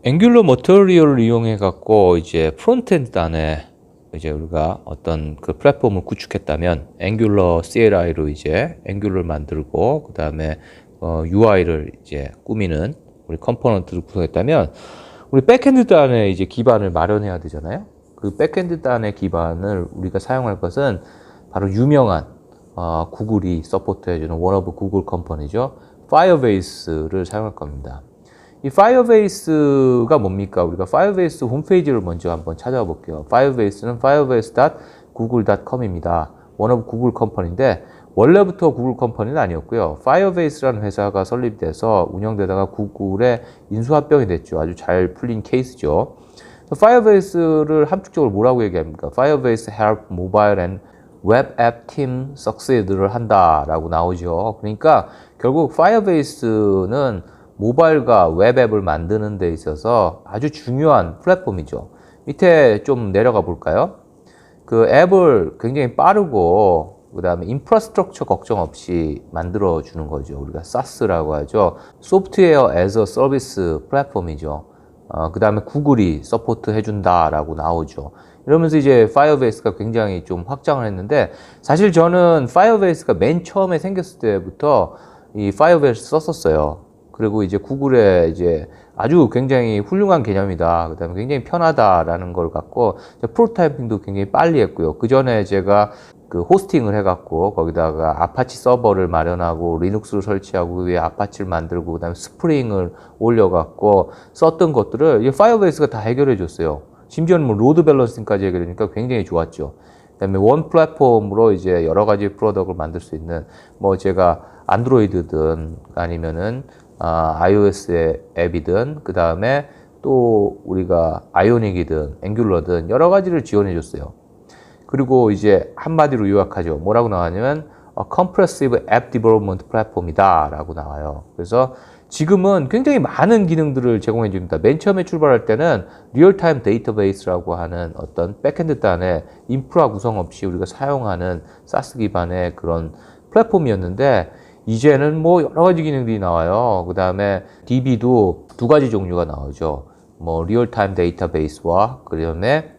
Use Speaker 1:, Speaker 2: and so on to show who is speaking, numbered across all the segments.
Speaker 1: 앵귤러 머터리얼을 이용해 갖고 이제 프론트엔드 안에 이제 우리가 어떤 그 플랫폼을 구축했다면 앵귤러 CLI로 이제 앵귤러를 만들고 그다음에 UI를 이제 꾸미는 우리 컴포넌트를 구성했다면 우리 백엔드 안에 이제 기반을 마련해야 되잖아요. 그 백엔드 안의 기반을 우리가 사용할 것은 바로 유명한 구글이 서포트해주는 원 오브 구글 컴퍼니죠. 파이어베이스를 사용할 겁니다. 이 파이어베이스가 뭡니까? 우리가 파이어베이스 홈페이지를 먼저 한번 찾아와 볼게요. 파이어베이스는 firebase.google.com입니다. 원 오브 구글 컴퍼니인데 원래부터 구글 컴퍼니는 아니었고요. 파이어베이스라는 회사가 설립돼서 운영되다가 구글의 인수합병이 됐죠. 아주 잘 풀린 케이스죠. 파이어베이스를 함축적으로 뭐라고 얘기합니까? Firebase help mobile and web app team succeed를 한다라고 나오죠. 그러니까 결국 파이어베이스는 모바일과 웹앱을 만드는 데 있어서 아주 중요한 플랫폼이죠. 밑에 좀 내려가 볼까요? 그 앱을 굉장히 빠르고 그 다음에 인프라스트럭처 걱정 없이 만들어 주는 거죠. 우리가 SaaS라고 하죠. 소프트웨어 as a 서비스 플랫폼이죠. 그 다음에 구글이 서포트 해준다라고 나오죠. 이러면서 이제 파이어베이스가 굉장히 좀 확장을 했는데 사실 저는 파이어베이스가 맨 처음에 생겼을 때부터 이 파이어베이스 썼었어요. 그리고 이제 구글에 이제 아주 굉장히 훌륭한 개념이다. 그 다음에 굉장히 편하다라는 걸 갖고 프로타이핑도 굉장히 빨리 했고요. 그 전에 제가 그 호스팅을 해갖고 거기다가 아파치 서버를 마련하고 리눅스를 설치하고 그 위에 아파치를 만들고 그 다음에 스프링을 올려갖고 썼던 것들을 이 파이어베이스가 다 해결해 줬어요. 심지어는 뭐 로드 밸런싱까지 해결하니까 굉장히 좋았죠. 그다음에 원 플랫폼으로 이제 여러 가지 프로덕트를 만들 수 있는 뭐 제가 안드로이드든 아니면은 iOS의 앱이든 그 다음에 또 우리가 아이오닉이든 앵귤러든 여러 가지를 지원해 줬어요. 그리고 이제 한마디로 요약하죠. 뭐라고 나왔냐면 Compressive App Development Platform이다 라고 나와요. 그래서 지금은 굉장히 많은 기능들을 제공해 줍니다. 맨 처음에 출발할 때는 리얼타임 데이터베이스라고 하는 어떤 백엔드 단의 인프라 구성 없이 우리가 사용하는 사스 기반의 그런 플랫폼이었는데 이제는 뭐 여러 가지 기능들이 나와요. 그 다음에 DB도 두 가지 종류가 나오죠. 뭐 리얼타임 데이터베이스와 그 다음에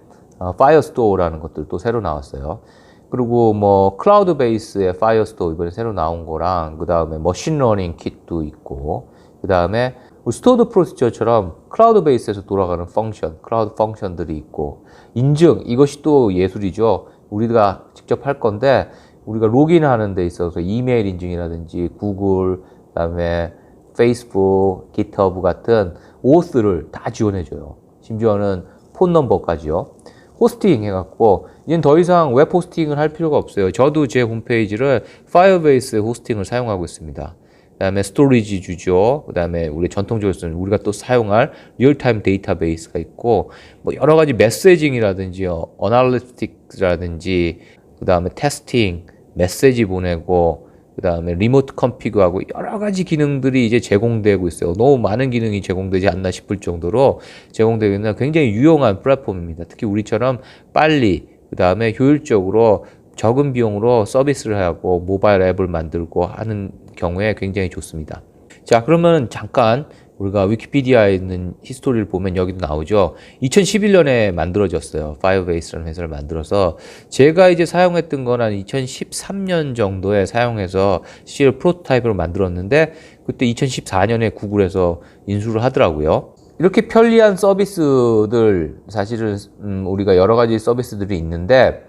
Speaker 1: 파이어스토어라는 것들도 새로 나왔어요. 그리고 뭐 클라우드 베이스의 파이어스토어 이번에 새로 나온 거랑 그 다음에 머신러닝 킷도 있고 그 다음에 스토어드 프로시저처럼 클라우드 베이스에서 돌아가는 펑션, 클라우드 펑션들이 있고 인증 이것이 또 예술이죠. 우리가 직접 할 건데 우리가 로그인하는 데 있어서 이메일 인증이라든지 구글, 그다음에 페이스북, 깃허브 같은 오스를 다 지원해줘요. 심지어는 폰 넘버까지요. 호스팅 해갖고 이젠 더 이상 웹 호스팅을 할 필요가 없어요. 저도 제 홈페이지를 파이어베이스 호스팅을 사용하고 있습니다. 그다음에 스토리지 주죠. 그다음에 우리 전통적으로 쓰는 우리가 또 사용할 리얼타임 데이터베이스가 있고 뭐 여러 가지 메시징이라든지 어널리틱스라든지 그다음에 테스팅 메시지 보내고 그 다음에 리모트 컴피그하고 여러 가지 기능들이 이제 제공되고 있어요. 너무 많은 기능이 제공되지 않나 싶을 정도로 제공되고 있는 굉장히 유용한 플랫폼입니다. 특히 우리처럼 빨리 그 다음에 효율적으로 적은 비용으로 서비스를 하고 모바일 앱을 만들고 하는 경우에 굉장히 좋습니다. 자, 그러면 잠깐 우리가 위키피디아에 있는 히스토리를 보면 여기도 나오죠. 2011년에 만들어졌어요. 파이어베이스라는 회사를 만들어서 제가 이제 사용했던 건 한 2013년 정도에 사용해서 실을 프로토타입으로 만들었는데 그때 2014년에 구글에서 인수를 하더라고요. 이렇게 편리한 서비스들 사실은 우리가 여러 가지 서비스들이 있는데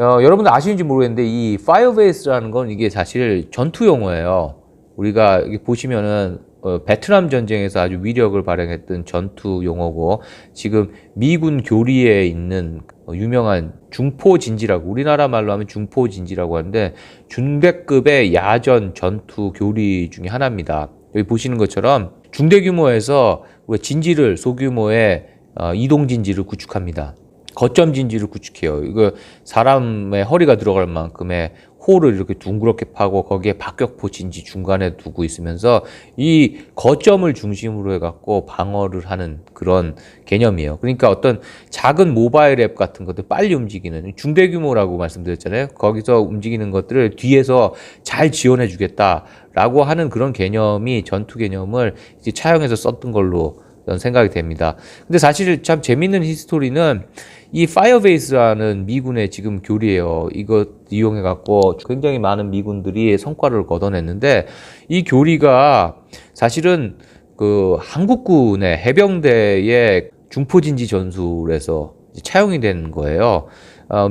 Speaker 1: 여러분들 아시는지 모르겠는데 이 파이어베이스라는 건 이게 사실 전투 용어예요. 우리가 여기 보시면은 베트남 전쟁에서 아주 위력을 발휘했던 전투 용어고 지금 미군 교리에 있는 유명한 중포진지라고 우리나라 말로 하면 중포진지라고 하는데 중대급의 야전 전투 교리 중에 하나입니다. 여기 보시는 것처럼 중대 규모에서 우리가 진지를 소규모의 이동 진지를 구축합니다. 거점 진지를 구축해요. 이거 사람의 허리가 들어갈 만큼의 홀을 이렇게 둥그렇게 파고 거기에 박격포 진지 중간에 두고 있으면서 이 거점을 중심으로 해갖고 방어를 하는 그런 개념이에요. 그러니까 어떤 작은 모바일 앱 같은 것들 빨리 움직이는 중대 규모라고 말씀드렸잖아요. 거기서 움직이는 것들을 뒤에서 잘 지원해 주겠다라고 하는 그런 개념이 전투 개념을 이제 차용해서 썼던 걸로 저는 생각이 됩니다. 근데 사실 참 재밌는 히스토리는 이 파이어베이스라는 미군의 지금 교리예요. 이거 이용해 갖고 굉장히 많은 미군들이 성과를 거둬냈는데 이 교리가 사실은 그 한국군의 해병대의 중포진지 전술에서 차용이 된 거예요.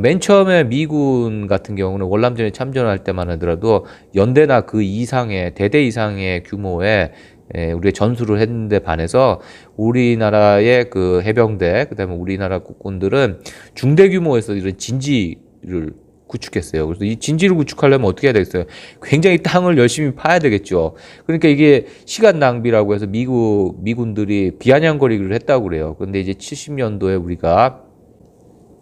Speaker 1: 맨 처음에 미군 같은 경우는 월남전에 참전할 때만 하더라도 연대나 그 이상의 대대 이상의 규모의 우리가 전술을 했는데 반해서 우리나라의 그 해병대 그다음에 우리나라 국군들은 중대 규모에서 이런 진지를 구축했어요. 그래서 이 진지를 구축하려면 어떻게 해야 되겠어요? 굉장히 땅을 열심히 파야 되겠죠. 그러니까 이게 시간 낭비라고 해서 미군들이 비아냥거리기를 했다고 그래요. 근데 이제 70년도에 우리가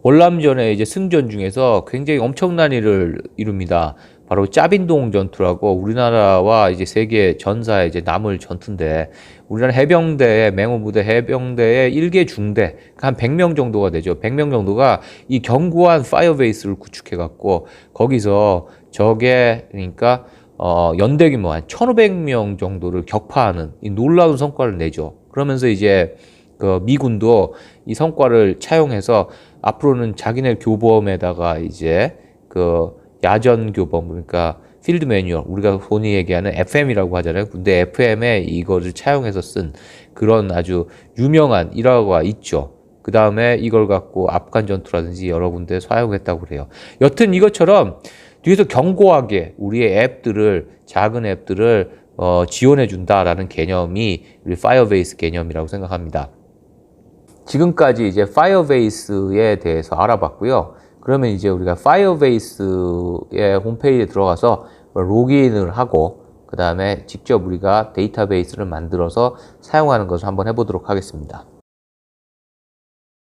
Speaker 1: 월남전의 이제 승전 중에서 굉장히 엄청난 일을 이룹니다. 바로 짜빈동 전투라고 우리나라와 이제 세계 전사의 이제 남을 전투인데 우리나라 해병대의 맹호부대 해병대의 1개 중대 한 100명 정도가 되죠. 100명 정도가 이 견고한 파이어베이스를 구축해 갖고 거기서 적의 그러니까 연대 규모 한 1,500명 정도를 격파하는 이 놀라운 성과를 내죠. 그러면서 이제 그 미군도 이 성과를 차용해서 앞으로는 자기네 교범에다가 이제 그 야전 교범 그러니까 필드 매뉴얼 우리가 흔히 얘기하는 FM이라고 하잖아요. 근데 FM에 이거를 차용해서 쓴 그런 아주 유명한 일화가 있죠. 그 다음에 이걸 갖고 아프간 전투라든지 여러 군데 사용했다고 그래요. 여튼 이것처럼 뒤에서 견고하게 우리의 앱들을 작은 앱들을 지원해 준다라는 개념이 우리 파이어베이스 개념이라고 생각합니다. 지금까지 이제 파이어베이스에 대해서 알아봤고요. 그러면 이제 우리가 파이어베이스의 홈페이지에 들어가서 로그인을 하고 그 다음에 직접 우리가 데이터베이스를 만들어서 사용하는 것을 한번 해보도록 하겠습니다.